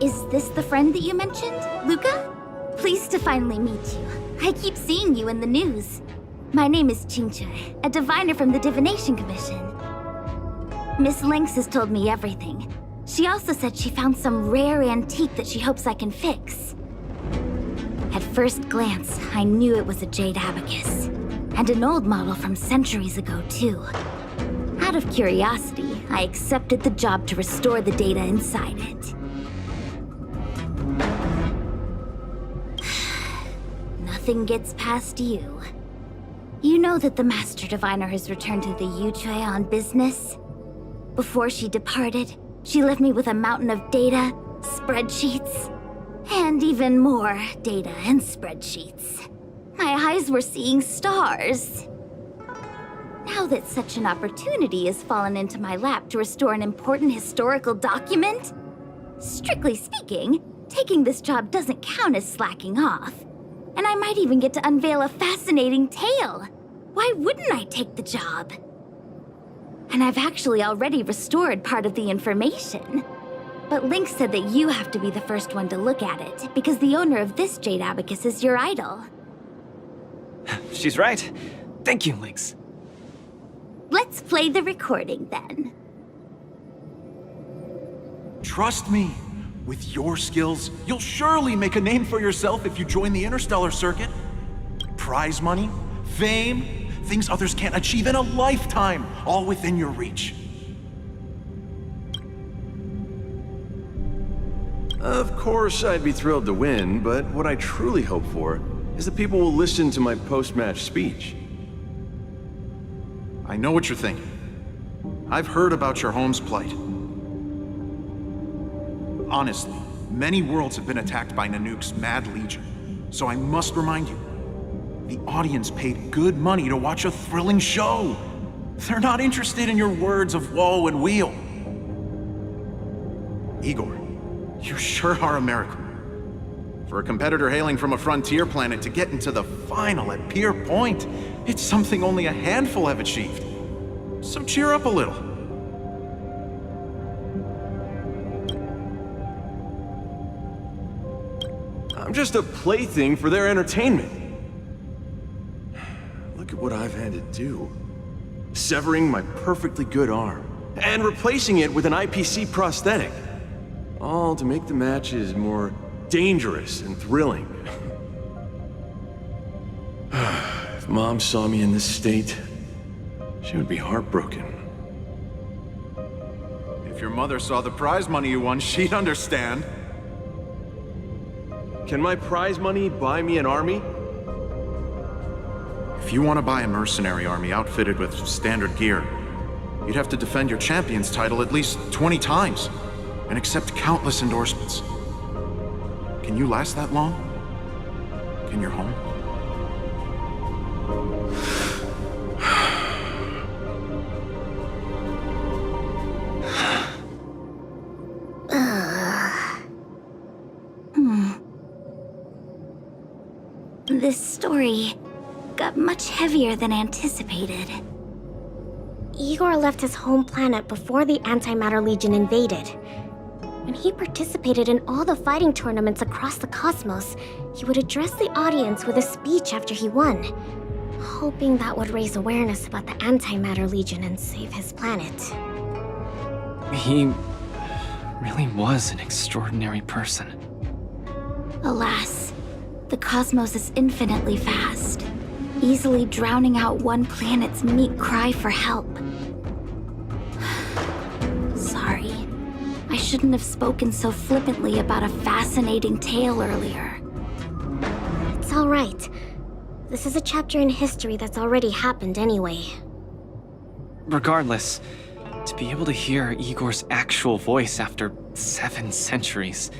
Is this the friend that you mentioned, Luca? Pleased to finally meet you. I keep seeing you in the news. My name is Qingche, a diviner from the Divination Commission. Miss Lynx has told me everything. She also said she found some rare antique that she hopes I can fix. At first glance, I knew it was a jade abacus. And an old model from centuries ago, too. Out of curiosity, I accepted the job to restore the data inside it. Nothing gets past you. You know that the Master Diviner has returned to the Yuchue on business? Before she departed, she left me with a mountain of data, spreadsheets, and even more data and spreadsheets. My eyes were seeing stars. Now that such an opportunity has fallen into my lap to restore an important historical document, strictly speaking, taking this job doesn't count as slacking off. And I might even get to unveil a fascinating tale. Why wouldn't I take the job? And I've actually already restored part of the information. But Lynx said that you have to be the first one to look at it, because the owner of this jade abacus is your idol. She's right. Thank you, Lynx. Let's play the recording then. Trust me, with your skills, you'll surely make a name for yourself if you join the interstellar circuit. Prize money, fame, things others can't achieve in a lifetime, all within your reach. Of course, I'd be thrilled to win, but what I truly hope for is that people will listen to my post-match speech. I know what you're thinking. I've heard about your home's plight. Honestly, many worlds have been attacked by Nanook's Mad Legion, so I must remind you, the audience paid good money to watch a thrilling show. They're not interested in your words of woe and weal. Igor, you sure are a miracle. For a competitor hailing from a frontier planet to get into the final at Pier Point, it's something only a handful have achieved. So cheer up a little. I'm just a plaything for their entertainment. Look at what I've had to do. Severing my perfectly good arm, and replacing it with an IPC prosthetic. All to make the matches more dangerous and thrilling. If Mom saw me in this state, she would be heartbroken. If your mother saw the prize money you won, she'd understand. Can my prize money buy me an army? If you want to buy a mercenary army outfitted with standard gear, you'd have to defend your champion's title at least 20 times, and accept countless endorsements. Can you last that long? In your home? This story got much heavier than anticipated. Igor left his home planet before the Antimatter Legion invaded. When he participated in all the fighting tournaments across the cosmos, he would address the audience with a speech after he won, hoping that would raise awareness about the Antimatter Legion and save his planet. He really was an extraordinary person. Alas, the cosmos is infinitely vast, easily drowning out one planet's meek cry for help. Sorry. I shouldn't have spoken so flippantly about a fascinating tale earlier. It's all right. This is a chapter in history that's already happened anyway. Regardless, to be able to hear Igor's actual voice after 7 centuries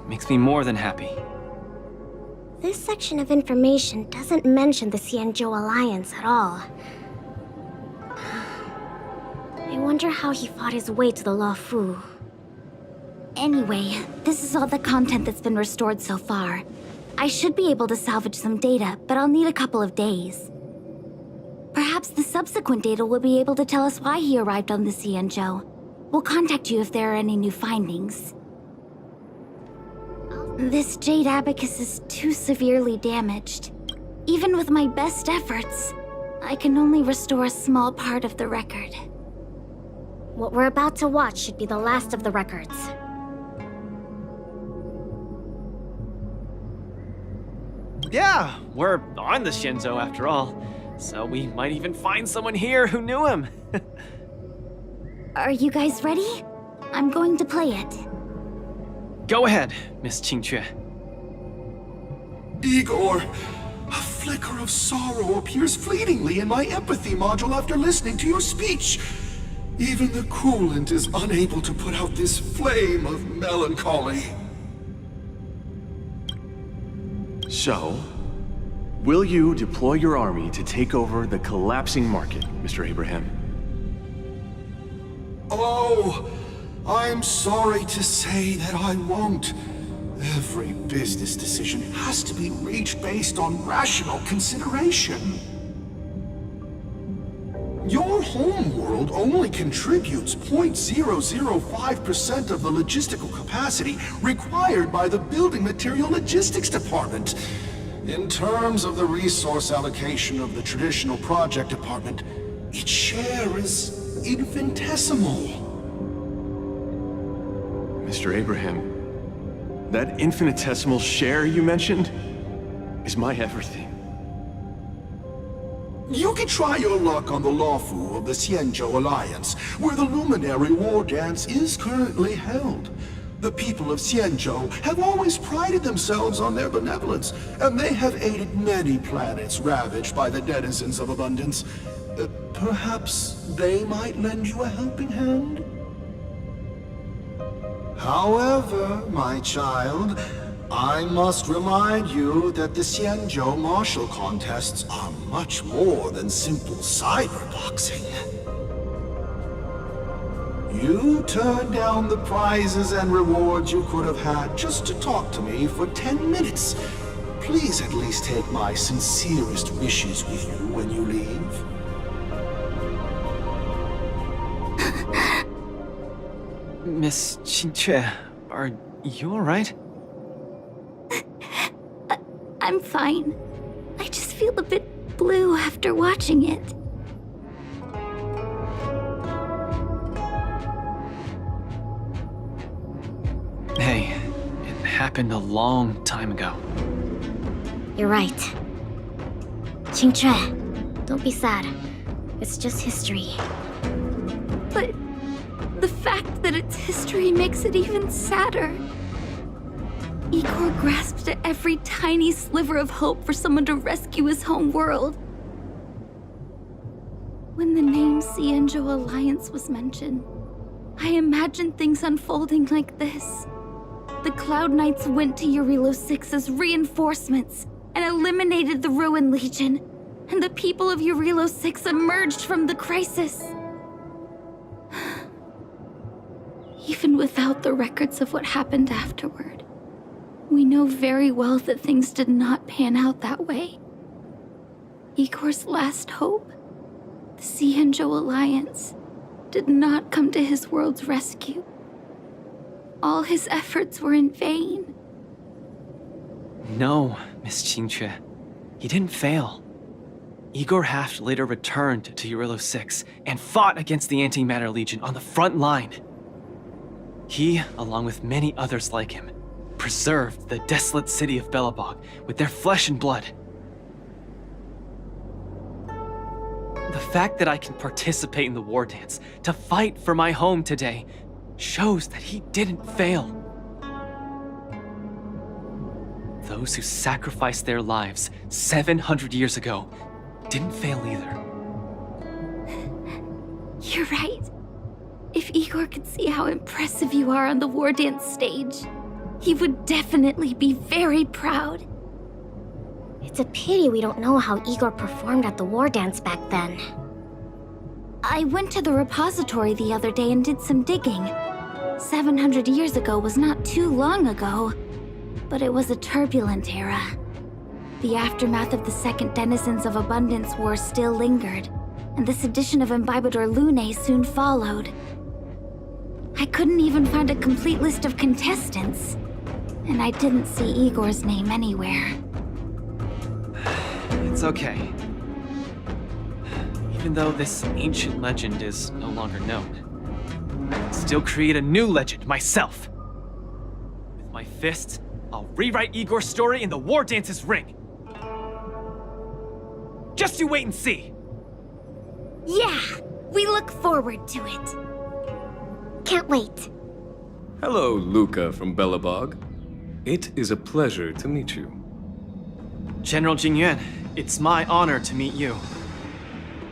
makes me more than happy. This section of information doesn't mention the Xianzhou Alliance at all. I wonder how he fought his way to the Luofu. Anyway, this is all the content that's been restored so far. I should be able to salvage some data, but I'll need a couple of days. Perhaps the subsequent data will be able to tell us why he arrived on the Xianzhou. We'll contact you if there are any new findings. This jade abacus is too severely damaged. Even with my best efforts, I can only restore a small part of the record. What we're about to watch should be the last of the records. Yeah, we're on the Shinzo after all, so we might even find someone here who knew him. Are you guys ready? I'm going to play it. Go ahead, Miss Qingque. Igor, a flicker of sorrow appears fleetingly in my empathy module after listening to your speech. Even the coolant is unable to put out this flame of melancholy. So, will you deploy your army to take over the collapsing market, Mr. Abraham? Oh, I'm sorry to say that I won't. Every business decision has to be reached based on rational consideration. Your homeworld only contributes 0.005% of the logistical capacity required by the Building Material Logistics Department. In terms of the resource allocation of the traditional project department, its share is infinitesimal. Mr. Abraham, that infinitesimal share you mentioned is my everything. You can try your luck on the Lawfu of the Xianzhou Alliance, where the Luminary War Dance is currently held. The people of Xianzhou have always prided themselves on their benevolence, and they have aided many planets ravaged by the denizens of abundance. Perhaps they might lend you a helping hand? However, my child, I must remind you that the Xianzhou martial contests are much more than simple cyberboxing. You turned down the prizes and rewards you could have had just to talk to me for 10 minutes. Please at least take my sincerest wishes with you when you leave. Miss Qingque, are you alright? I'm fine. I just feel a bit blue after watching it. Hey, it happened a long time ago. You're right. Qingque, don't be sad. It's just history. But the fact that it's history makes it even sadder. Igor grasped at every tiny sliver of hope for someone to rescue his home world. When the name Xianzhou Alliance was mentioned, I imagined things unfolding like this. The Cloud Knights went to Eurilo 6 as reinforcements and eliminated the Ruin Legion, and the people of Eurilo 6 emerged from the crisis. Even without the records of what happened afterward, we know very well that things did not pan out that way. Igor's last hope, the Xianzhou Alliance, did not come to his world's rescue. All his efforts were in vain. No, Miss Qingque. He didn't fail. Igor Haft later returned to Eurilo 6 and fought against the Antimatter Legion on the front line. He, along with many others like him, preserved the desolate city of Belobog with their flesh and blood. The fact that I can participate in the war dance to fight for my home today shows that he didn't fail. Those who sacrificed their lives 700 years ago didn't fail either. You're right. If Igor could see how impressive you are on the war dance stage, he would definitely be very proud. It's a pity we don't know how Igor performed at the war dance back then. I went to the repository the other day and did some digging. 700 years ago was not too long ago, but it was a turbulent era. The aftermath of the Second Denizens of Abundance War still lingered, and the sedition of Imbibador Lunae soon followed. I couldn't even find a complete list of contestants. and I didn't see Igor's name anywhere. It's okay. Even though this ancient legend is no longer known, I can still create a new legend myself. With my fists, I'll rewrite Igor's story in the War Dance's ring. Just you wait and see. Yeah, we look forward to it. Can't wait. Hello, Luca from Belobog. It is a pleasure to meet you. General Jingyuan, it's my honor to meet you.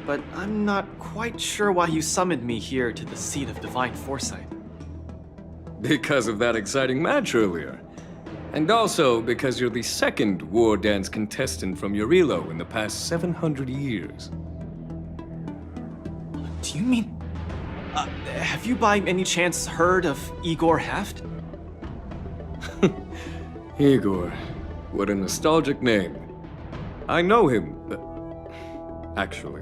But I'm not quite sure why you summoned me here to the seat of divine foresight. Because of that exciting match earlier. And also because you're the second War Dance contestant from Urilo in the past 700 years. Do you mean... have you by any chance heard of Igor Haft? Igor, what a nostalgic name. I know him. Actually,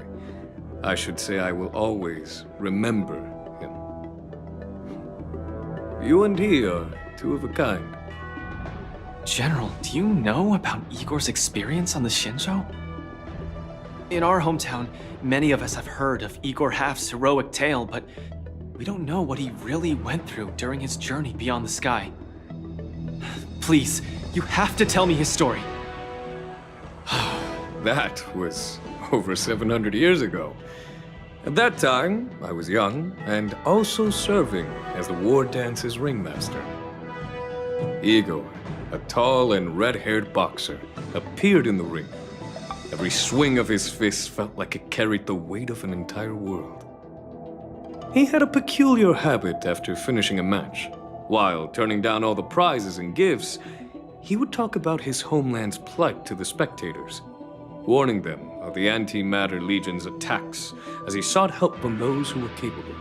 I should say I will always remember him. You and he are two of a kind. General, do you know about Igor's experience on the Shinjo? In our hometown, many of us have heard of Igor Haft's heroic tale, but we don't know what he really went through during his journey beyond the sky. Please, you have to tell me his story. That was over 700 years ago. At that time, I was young and also serving as the War Dance's ringmaster. Igor, a tall and red-haired boxer, appeared in the ring. Every swing of his fist felt like it carried the weight of an entire world. He had a peculiar habit after finishing a match. While turning down all the prizes and gifts, he would talk about his homeland's plight to the spectators, warning them of the Antimatter Legion's attacks as he sought help from those who were capable.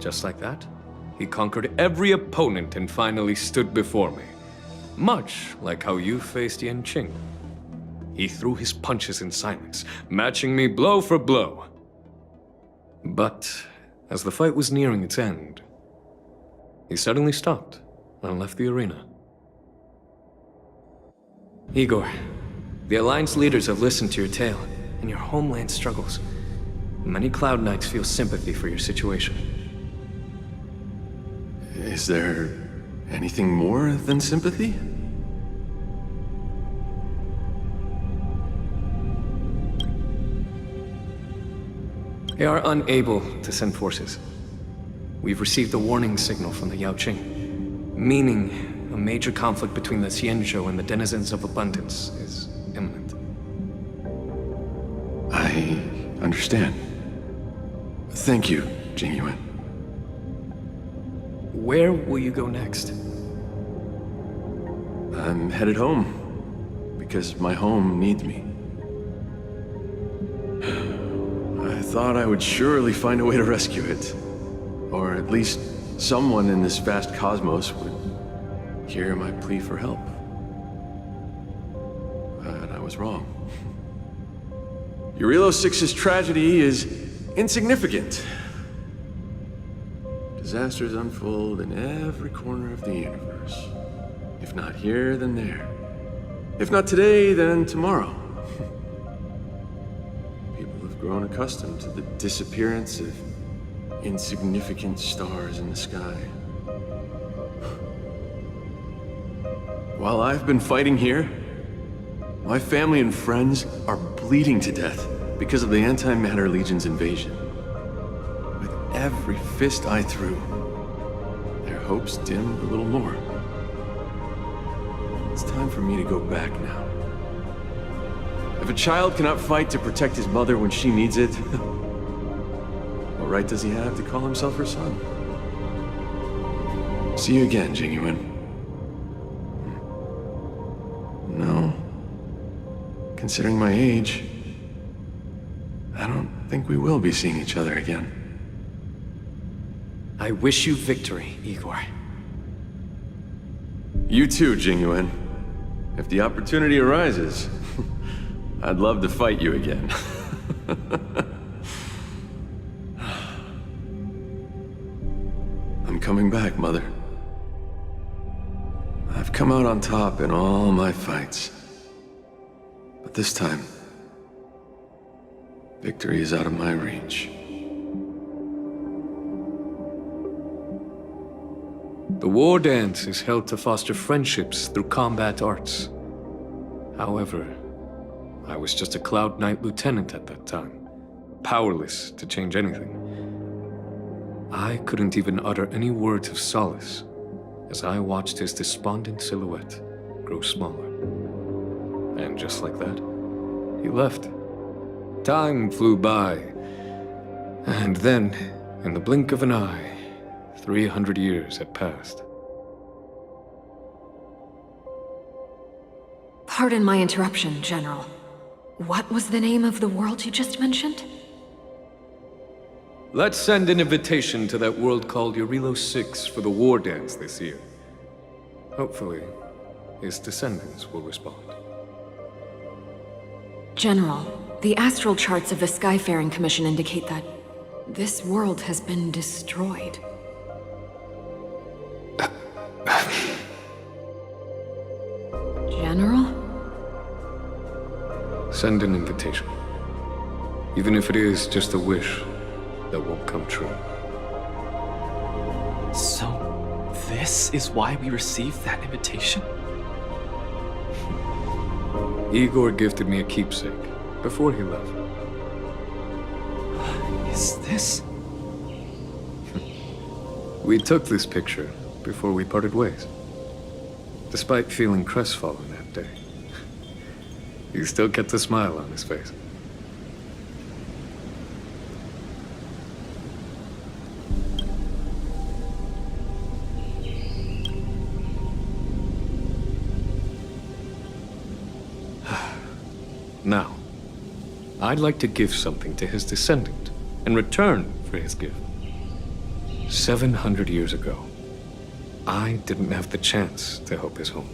Just like that, he conquered every opponent and finally stood before me. Much like how you faced Yanqing. He threw his punches in silence, matching me blow for blow. But as the fight was nearing its end, he suddenly stopped and left the arena. Igor, the Alliance leaders have listened to your tale and your homeland struggles. Many Cloud Knights feel sympathy for your situation. Is there anything more than sympathy? They are unable to send forces. We've received a warning signal from the Yaoqing, meaning a major conflict between the Xianzhou and the denizens of abundance is imminent. I understand. Thank you, Jingyuan. Where will you go next? I'm headed home, because my home needs me. I thought I would surely find a way to rescue it. Or at least someone in this vast cosmos would hear my plea for help. But I was wrong. Urilo 6's tragedy is insignificant. Disasters unfold in every corner of the universe. If not here, then there. If not today, then tomorrow. People have grown accustomed to the disappearance of insignificant stars in the sky. While I've been fighting here, my family and friends are bleeding to death because of the Antimatter Legion's invasion. With every fist I threw, their hopes dimmed a little more. It's time for me to go back now. If a child cannot fight to protect his mother when she needs it, what right does he have to call himself her son? See you again, Jingyuan. No. Considering my age, I don't think we will be seeing each other again. I wish you victory, Igor. You too, Jingyuan. If the opportunity arises, I'd love to fight you again. I'm coming back, Mother. come out on top in all my fights. But this time, victory is out of my reach. The war dance is held to foster friendships through combat arts. However, I was just a Cloud Knight lieutenant at that time, powerless to change anything. I couldn't even utter any words of solace as I watched his despondent silhouette grow smaller. And just like that, he left. Time flew by, and then, in the blink of an eye, 300 years had passed. Pardon my interruption, General. What was the name of the world you just mentioned? Let's send an invitation to that world called Eurilo 6 for the war dance this year. Hopefully, his descendants will respond. General, the astral charts of the Skyfaring Commission indicate that this world has been destroyed. General? Send an invitation. Even if it is just a wish that won't come true. So, this is why we received that invitation? Igor gifted me a keepsake before he left. Is this? We took this picture before we parted ways. Despite feeling crestfallen that day, he still kept a smile on his face. Now, I'd like to give something to his descendant in return for his gift. 700 years ago, I didn't have the chance to help his home.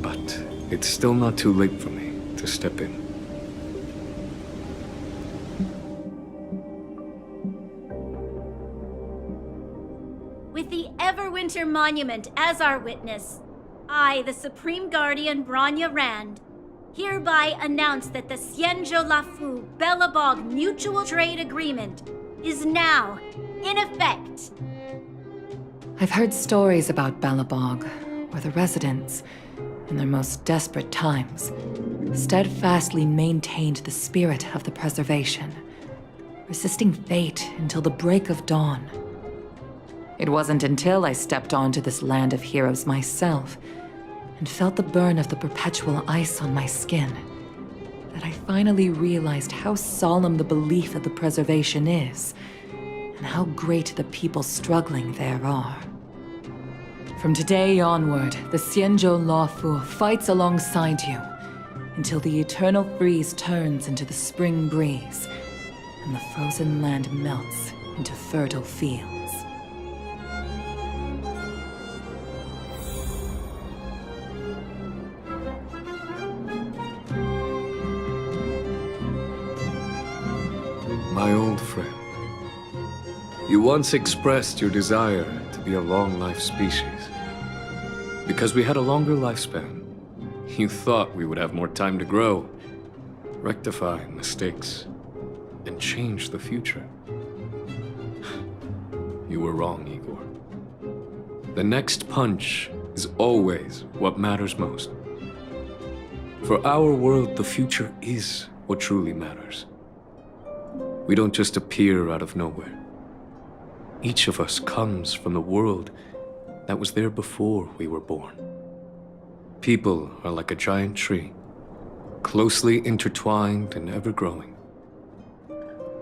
But it's still not too late for me to step in. With the Everwinter Monument as our witness, I, the Supreme Guardian Branya Rand, hereby announce that the Xianzhou Lafu Belobog Mutual Trade Agreement is now in effect. I've heard stories about Belobog, where the residents, in their most desperate times, steadfastly maintained the spirit of the preservation, resisting fate until the break of dawn. It wasn't until I stepped onto this land of heroes myself and felt the burn of the perpetual ice on my skin that I finally realized how solemn the belief of the preservation is and how great the people struggling there are. From today onward, the Xianzhou Lafu fights alongside you until the eternal freeze turns into the spring breeze and the frozen land melts into fertile fields. My old friend, you once expressed your desire to be a long-life species. Because we had a longer lifespan, you thought we would have more time to grow, rectify mistakes, and change the future. You were wrong, Igor. The next punch is always what matters most. For our world, the future is what truly matters. We don't just appear out of nowhere. Each of us comes from the world that was there before we were born. People are like a giant tree, closely intertwined and ever-growing.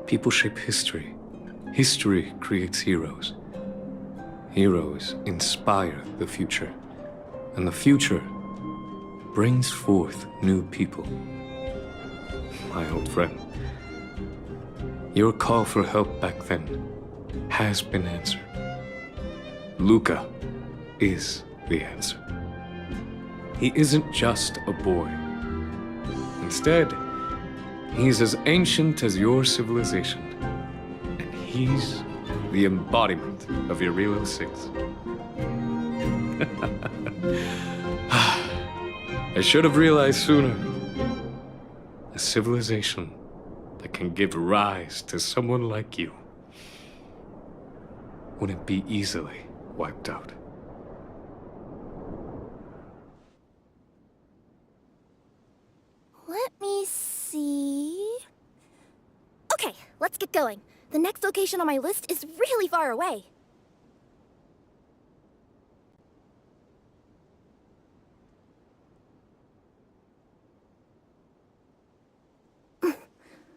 People shape history. History creates heroes. Heroes inspire the future. And the future brings forth new people. My old friend, your call for help back then has been answered. Luca is the answer. He isn't just a boy. Instead, he's as ancient as your civilization. And he's the embodiment of Eurilo 6. I should have realized sooner. A civilization that can give rise to someone like you wouldn't be easily wiped out. Let me see... Okay, let's get going. The next location on my list is really far away.